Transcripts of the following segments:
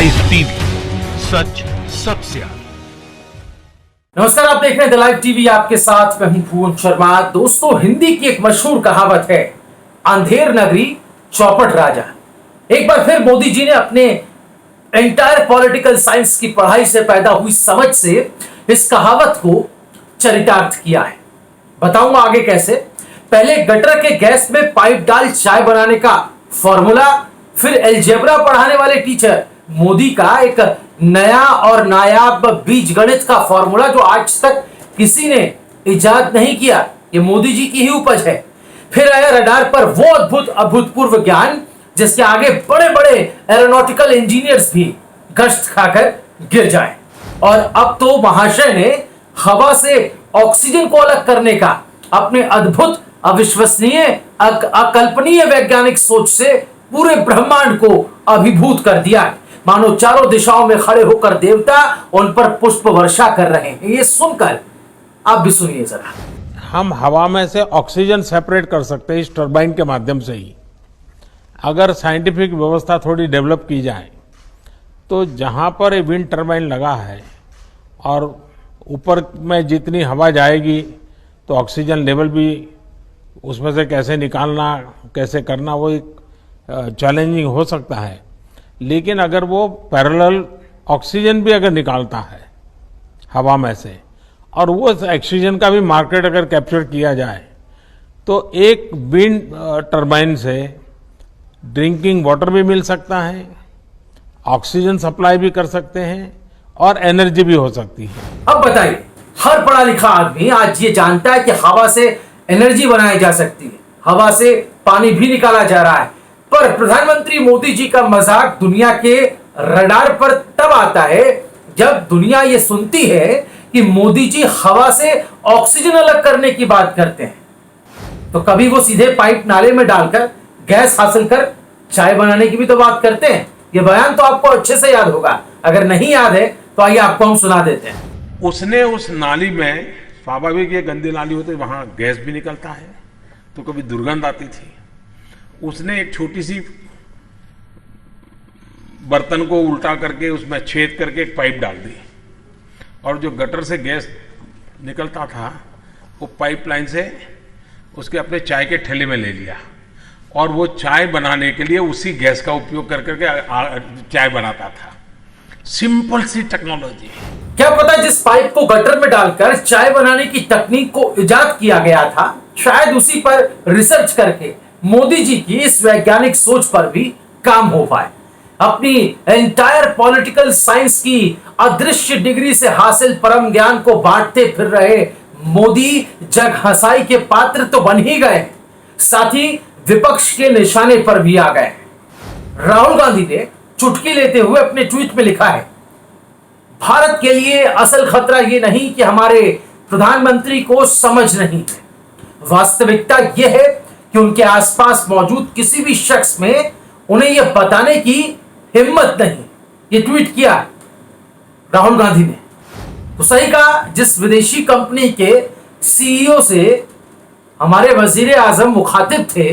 Live TV, सच सबसे आगे। नमस्कार, आप देख रहे हैं द लाइव टीवी, आपके साथ मैं हूं भुवन शर्मा। दोस्तों, हिंदी की एक मशहूर कहावत है, अंधेर नगरी चौपट राजा। एक बार फिर मोदी जी ने अपने एंटायर पॉलिटिकल साइंस की पढ़ाई से पैदा हुई समझ से इस कहावत को चरितार्थ किया है। बताऊंगा आगे कैसे। पहले गटर के गैस में पाइप डाल चाय बनाने का फॉर्मूला, फिर अलजेब्रा पढ़ाने वाले टीचर मोदी का एक नया और नायाब बीजगणित का फॉर्मूला जो आज तक किसी ने इजाद नहीं किया, ये मोदी जी की ही उपज है। फिर आया रडार पर वो अद्भुत अभूतपूर्व ज्ञान जिसके आगे बड़े बड़े एरोनॉटिकल इंजीनियर्स भी गश्त खाकर गिर जाए। और अब तो महाशय ने हवा से ऑक्सीजन को अलग करने का अपने अद्भुत, अविश्वसनीय, अकल्पनीय वैज्ञानिक सोच से पूरे ब्रह्मांड को अभिभूत कर दिया। मानो चारों दिशाओं में खड़े होकर देवता उन पर पुष्प वर्षा कर रहे हैं। ये सुनकर आप भी सुनिए जरा। हम हवा में से ऑक्सीजन सेपरेट कर सकते हैं इस टरबाइन के माध्यम से ही। अगर साइंटिफिक व्यवस्था थोड़ी डेवलप की जाए तो जहां पर ये विंड टरबाइन लगा है और ऊपर में जितनी हवा जाएगी तो ऑक्सीजन लेवल भी उसमें से कैसे निकालना, कैसे करना, वो एक चैलेंजिंग हो सकता है। लेकिन अगर वो पैरेलल ऑक्सीजन भी अगर निकालता है हवा में से और वो ऑक्सीजन का भी मार्केट अगर कैप्चर किया जाए तो एक विंड टरबाइन से ड्रिंकिंग वाटर भी मिल सकता है, ऑक्सीजन सप्लाई भी कर सकते हैं और एनर्जी भी हो सकती है। अब बताइए, हर पढ़ा लिखा आदमी आज ये जानता है कि हवा से एनर्जी बनाई जा सकती है, हवा से पानी भी निकाला जा रहा है। पर प्रधानमंत्री मोदी जी का मजाक दुनिया के रडार पर तब आता है जब दुनिया ये सुनती है कि मोदी जी हवा से ऑक्सीजन अलग करने की बात करते हैं। तो कभी वो सीधे पाइप नाले में डालकर गैस हासिल कर चाय बनाने की भी तो बात करते हैं। ये बयान तो आपको अच्छे से याद होगा, अगर नहीं याद है तो आइए आपको हम सुना देते हैं। उसने उस नाली में, स्वाभाविक ये गंदी नाली होती, वहां गैस भी निकलता है तो कभी दुर्गंध आती थी। उसने एक छोटी सी बर्तन को उल्टा करके उसमें छेद करके एक पाइप डाल दी और जो गटर से गैस निकलता था वो पाइपलाइन से उसके अपने चाय के ठेले में ले लिया और वो चाय बनाने के लिए उसी गैस का उपयोग कर करके चाय बनाता था। सिंपल सी टेक्नोलॉजी। क्या पता जिस पाइप को गटर में डालकर चाय बनाने की तकनीक को इजाद किया गया था, शायद उसी पर रिसर्च करके मोदी जी की इस वैज्ञानिक सोच पर भी काम हो पाए। अपनी एंटायर पॉलिटिकल साइंस की अदृश्य डिग्री से हासिल परम ज्ञान को बांटते फिर रहे मोदी जग हंसाई के पात्र तो बन ही गए, साथ ही विपक्ष के निशाने पर भी आ गए। राहुल गांधी ने चुटकी लेते हुए अपने ट्वीट में लिखा है, भारत के लिए असल खतरा यह नहीं कि हमारे प्रधानमंत्री को समझ नहीं है, वास्तविकता यह है कि उनके आसपास मौजूद किसी भी शख्स में उन्हें यह बताने की हिम्मत नहीं। ये ट्वीट किया राहुल गांधी ने। तो सही कहा, जिस विदेशी कंपनी के सीईओ से हमारे वजीर आजम मुखातिब थे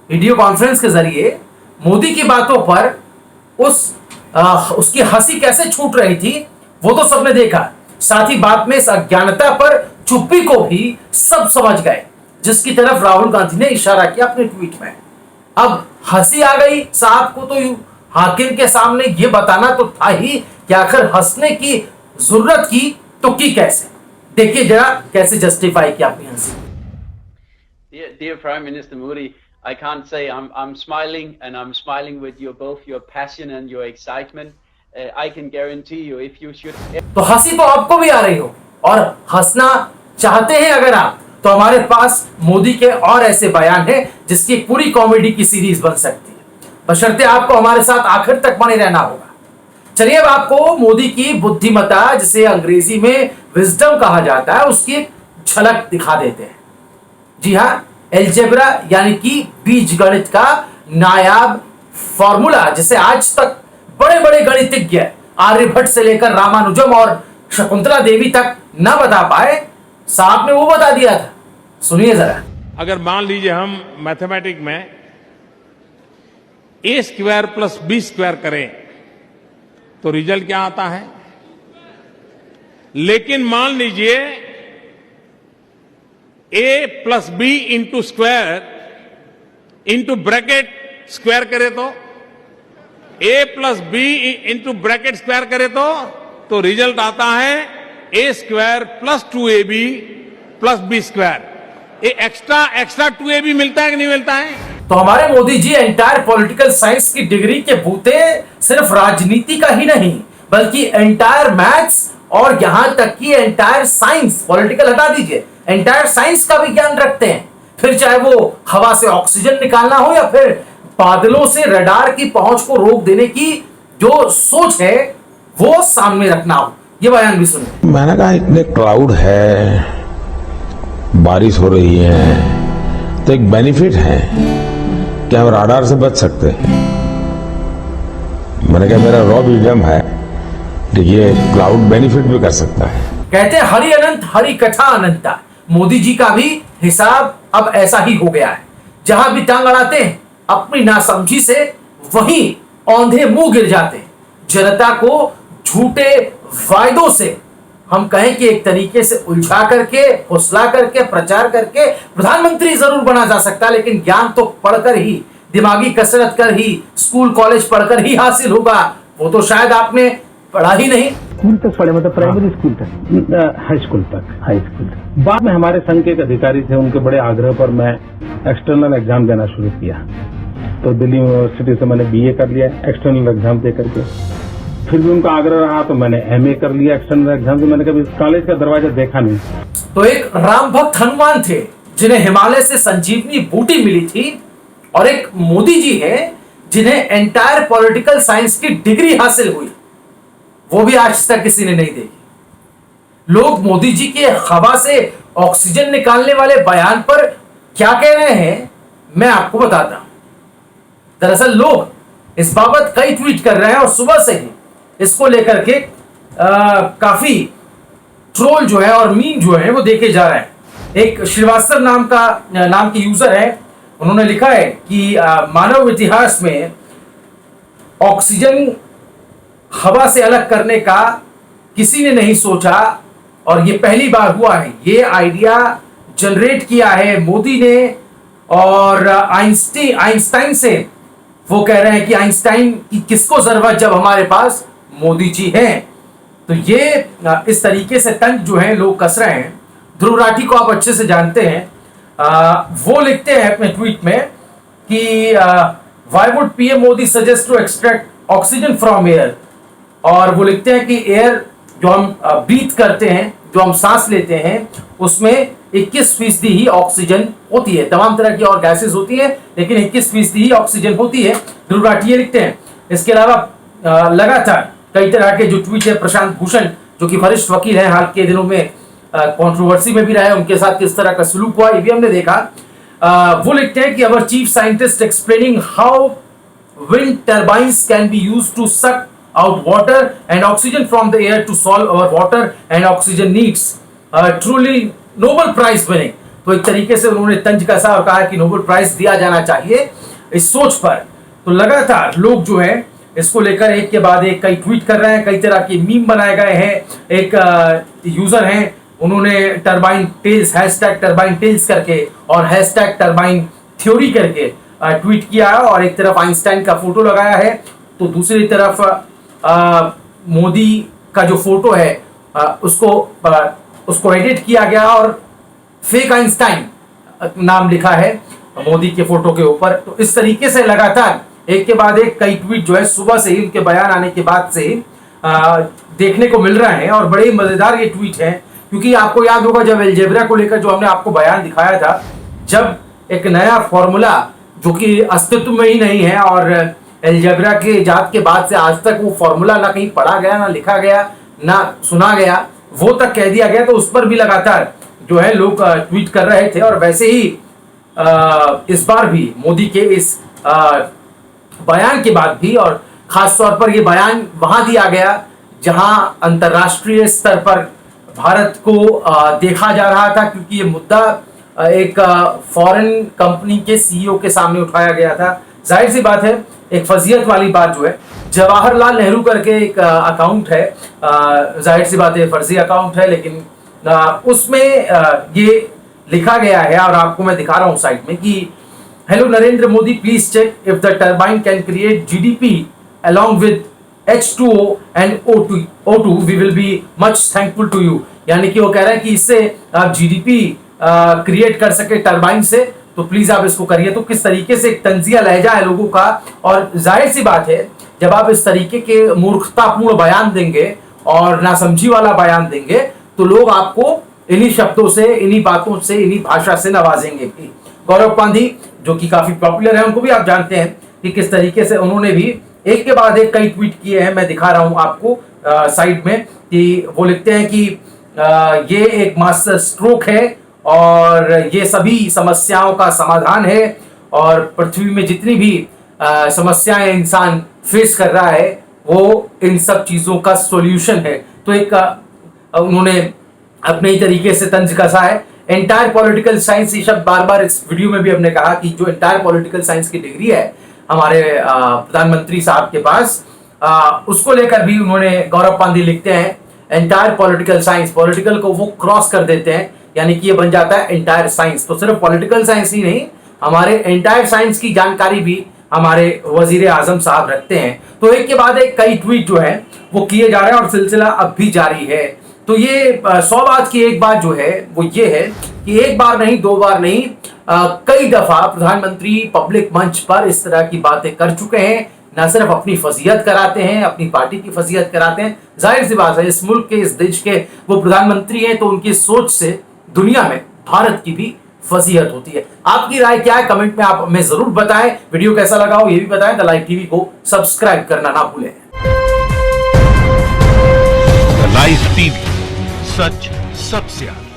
वीडियो कॉन्फ्रेंस के जरिए, मोदी की बातों पर उसकी हंसी कैसे छूट रही थी वो तो सबने देखा। साथ ही बाद में इस अज्ञानता पर चुप्पी को भी सब समझ गए, जिसकी तरफ राहुल गांधी ने इशारा किया अपने ट्वीट में। अब हंसी आ गई साहब को, तो हाकिम के सामने ये बताना तो था ही कि आखिर हंसने की जरूरत की तो की कैसे। देखिए जरा कैसे जस्टिफाई किया अपनी हंसी। Dear Prime Minister Modi, I can't say I'm smiling, and I'm smiling with both your passion and your excitement. I can guarantee you if you should. तो हंसी तो आपको भी आ रही हो और हंसना चाहते हैं अगर आप, तो हमारे पास मोदी के और ऐसे बयान हैं जिसकी पूरी कॉमेडी की सीरीज बन सकती है, बशर्ते आपको हमारे साथ आखिर तक बने रहना होगा। चलिए अब आपको मोदी की बुद्धिमत्ता, जिसे अंग्रेजी में विजडम कहा जाता है, उसकी एक झलक दिखा देते हैं। जी हाँ, अलजेब्रा यानी कि बीजगणित का नायाब फॉर्मूला, जिसे आज तक बड़े बड़े गणितज्ञ आर्यभट्ट से लेकर रामानुजम और शकुंतला देवी तक न बता पाए, साहब ने वो बता दिया था। सुनिए जरा। अगर मान लीजिए हम मैथमेटिक में a² + b² करें तो रिजल्ट क्या आता है। लेकिन मान लीजिए a plus B into square into bracket square करे तो a plus B into bracket square करे तो रिजल्ट आता है a स्क्वायर प्लस 2ab प्लस बी स्क्वायर। ये एक्स्ट्रा 2ab मिलता है कि नहीं मिलता है। तो हमारे Modi ji entire political science की डिग्री के बूते सिर्फ राजनीति का ही नहीं बल्कि एंटायर मैथ्स और यहां तक कि एंटायर साइंस, पॉलिटिकल हटा दीजिए, एंटायर साइंस का भी ज्ञान रखते हैं। फिर चाहे वो हवा से ऑक्सीजन निकालना हो या फिर बादलों से रडार की पहुंच को रोक देने की जो सोच है वो सामने रखना हो। ये बयान भी सुनिए। मैंने कहा इतने क्लाउड है, बारिश हो रही है, तो एक बेनिफिट है कि हम राडार से बच सकते हैं। मैंने कहा मेरा रॉ मीडियम है, ये क्लाउड बेनिफिट भी कर सकता है। कहते हैं हरि अनंत हरि कथा अनंता। मोदी जी का भी हिसाब अब ऐसा ही हो गया है। जहां भी टांग अड़ाते हैं अपनी नासमझी से वहीं औंधे मुंह गिर जाते हैं। जनता को झूठे वायदों से हम कहें कि एक तरीके से उलझा करके, फुसला करके, प्रचार करके प्रधानमंत्री जरूर बना जा सकता है, लेकिन ज्ञान तो पढ़कर ही, दिमागी कसरत कर ही, स्कूल कॉलेज पढ़कर ही हासिल होगा। वो तो शायद आपने पढ़ा ही नहीं। स्कूल तक पढ़े, मतलब प्राइमरी स्कूल तक, हाई स्कूल तक। बाद में हमारे संघ के एक अधिकारी थे, उनके बड़े आग्रह पर मैं एक्सटर्नल एग्जाम देना शुरू किया। तो दिल्ली यूनिवर्सिटी से मैंने बीए कर लिया एक्सटर्नल एग्जाम दे करके। फिर भी उनका आग्रह रहा तो मैंने एमए कर लिया एक्सटर्नल एग्जाम से। मैंने कभी कॉलेज का दरवाजा देखा नहीं। तो एक राम भक्त हनुमान थे जिन्हें हिमालय से संजीवनी बूटी मिली थी और एक मोदी जी हैं जिन्हें एंटायर पॉलिटिकल साइंस की डिग्री हासिल हुई, वो भी आज तक किसी ने नहीं देखी। लोग मोदी जी के हवा से ऑक्सीजन निकालने वाले बयान पर क्या कह रहे हैं मैं आपको बताता हूं। दरअसल लोग इस बाबत कई ट्वीट कर रहे हैं और सुबह से ही इसको लेकर के काफी ट्रोल जो है और मीम जो है वो देखे जा रहे हैं। एक श्रीवास्तव नाम के यूजर है, उन्होंने लिखा है कि मानव इतिहास में ऑक्सीजन हवा से अलग करने का किसी ने नहीं सोचा और ये पहली बार हुआ है। ये आइडिया जनरेट किया है मोदी ने और आइंस्टाइन से। वो कह रहे हैं कि आइंस्टाइन की किसको जरूरत जब हमारे पास मोदी जी हैं। तो ये इस तरीके से तंज जो है लोग कस रहे हैं। ध्रुव राठी को आप अच्छे से जानते हैं, वो लिखते हैं अपने ट्वीट में कि why would PM Modi suggest to extract oxygen from air. और वो लिखते हैं कि एयर जो हम ब्रीथ करते हैं, जो हम सांस लेते हैं, उसमें 21% ही ऑक्सीजन होती है। तमाम तरह की और गैसेस होती है लेकिन 21% ही ऑक्सीजन होती है। ध्रुव राठी लिखते हैं। इसके अलावा लगातार कई तरह के जो ट्वीट है, प्रशांत भूषण जो कि वरिष्ठ वकील हैं, हाल के दिनों में कंट्रोवर्सी में भी रहे, उनके साथ किस तरह का सलूक हुआ ये भी हमने देखा। वो लिखते हैं कि our chief scientist explaining how wind turbines can be used to suck out water and oxygen from the air to solve our water and oxygen needs, truly Nobel Prize winning। तो एक तरीके से उन्होंने तंज कसा और कहा कि नोबेल प्राइज दिया जाना चाहिए इस सोच पर। तो लगातार लोग जो है इसको लेकर एक के बाद एक कई ट्वीट कर रहे हैं, कई तरह के मीम बनाए गए हैं। एक यूजर हैं, उन्होंने turbine tales, hashtag turbine tales करके और हैशटैग टर्बाइन थ्योरी करके ट्वीट किया है और एक तरफ आइंस्टाइन का फोटो लगाया है तो दूसरी तरफ मोदी का जो फोटो है उसको एडिट किया गया और फेक आइंस्टाइन नाम लिखा है मोदी के फोटो के ऊपर। तो इस तरीके से लगातार एक के बाद एक कई ट्वीट जो है सुबह से ही, उनके बयान आने के बाद से ही देखने को मिल रहे हैं और बड़े ही मजेदार ये ट्वीट है। क्योंकि आपको याद होगा जब अलजेब्रा को लेकर जो हमने आपको बयान दिखाया था, जब एक नया फॉर्मूला जो कि अस्तित्व में ही नहीं है और अलजेब्रा के इजाद के बाद से आज तक वो फॉर्मूला ना कहीं पढ़ा गया, ना लिखा गया, ना सुना गया, वो तक कह दिया गया, तो उस पर भी लगातार जो है लोग ट्वीट कर रहे थे। और वैसे ही इस बार भी मोदी के इस बयान के बाद भी, और खास तौर पर ये बयान वहां दिया गया जहां अंतर्राष्ट्रीय स्तर पर भारत को देखा जा रहा था, क्योंकि ये मुद्दा एक फॉरेन कंपनी के सीईओ के सामने उठाया गया था। जाहिर सी बात है एक फजीयत वाली बात जो है, जवाहरलाल नेहरू करके एक अकाउंट है, जाहिर सी बात है फर्जी अकाउंट है, लेकिन उसमें ये लिखा गया है और आपको मैं दिखा रहा हूं साइड में कि hello Narendra Modi, please check if the turbine can create GDP along with H2O and O2 we will be much thankful to you। यानी कि वो कह रहे हैं कि इससे आप जीडीपी क्रिएट कर सके टर्बाइन से, तो प्लीज आप इसको करिए। तो किस तरीके से एक तंजिया लहजा है लोगों का, और जाहिर सी बात है जब आप इस तरीके के मूर्खतापूर्ण बयान देंगे और नासमझी वाला बयान देंगे तो लोग आपको इन्हीं शब्दों से, इन्हीं बातों से, इन्हीं भाषा से नवाजेंगे भी। गौरव पांधी जो कि काफी पॉपुलर है, उनको भी आप जानते हैं कि किस तरीके से उन्होंने भी एक के बाद एक कई ट्वीट किए हैं। मैं दिखा रहा हूं आपको साइड में कि वो लिखते हैं कि ये एक मास्टर स्ट्रोक है और ये सभी समस्याओं का समाधान है, और पृथ्वी में जितनी भी समस्याएं इंसान फेस कर रहा है वो इन सब चीजों का सॉल्यूशन है। तो एक उन्होंने अपने ही तरीके से तंज कसा है। एंटायर पॉलिटिकल साइंस, ये शब्द बार बार इस वीडियो में भी हमने कहा कि जो एंटायर पॉलिटिकल साइंस की डिग्री है हमारे प्रधानमंत्री साहब के पास, उसको लेकर भी उन्होंने, गौरव पांधी लिखते हैं एंटायर पॉलिटिकल साइंस, पॉलिटिकल को वो क्रॉस कर देते हैं, यानी कि ये बन जाता है एंटायर साइंस। तो सिर्फ पॉलिटिकल साइंस ही नहीं, हमारे एंटायर साइंस की जानकारी भी हमारे वजीर आजम साहब रखते हैं। तो एक के बाद एक कई ट्वीट जो है वो किए जा रहे हैं और सिलसिला अब भी जारी है। तो ये 100 बात की एक बात जो है वो ये है कि एक बार नहीं, दो बार नहीं, कई दफा प्रधानमंत्री पब्लिक मंच पर इस तरह की बातें कर चुके हैं। न सिर्फ अपनी फजीयत कराते हैं, अपनी पार्टी की फजीयत कराते हैं, जाहिर सी बात है इस मुल्क के, इस देश के वो प्रधानमंत्री हैं, तो उनकी सोच से दुनिया में भारत की भी फजीयत होती है। आपकी राय क्या है कमेंट में आप हमें जरूर बताएं। वीडियो कैसा लगा हो ये भी बताएं। द लाइव टीवी को सब्सक्राइब करना ना भूलें। लाइव टीवी, सच सबसे आगे।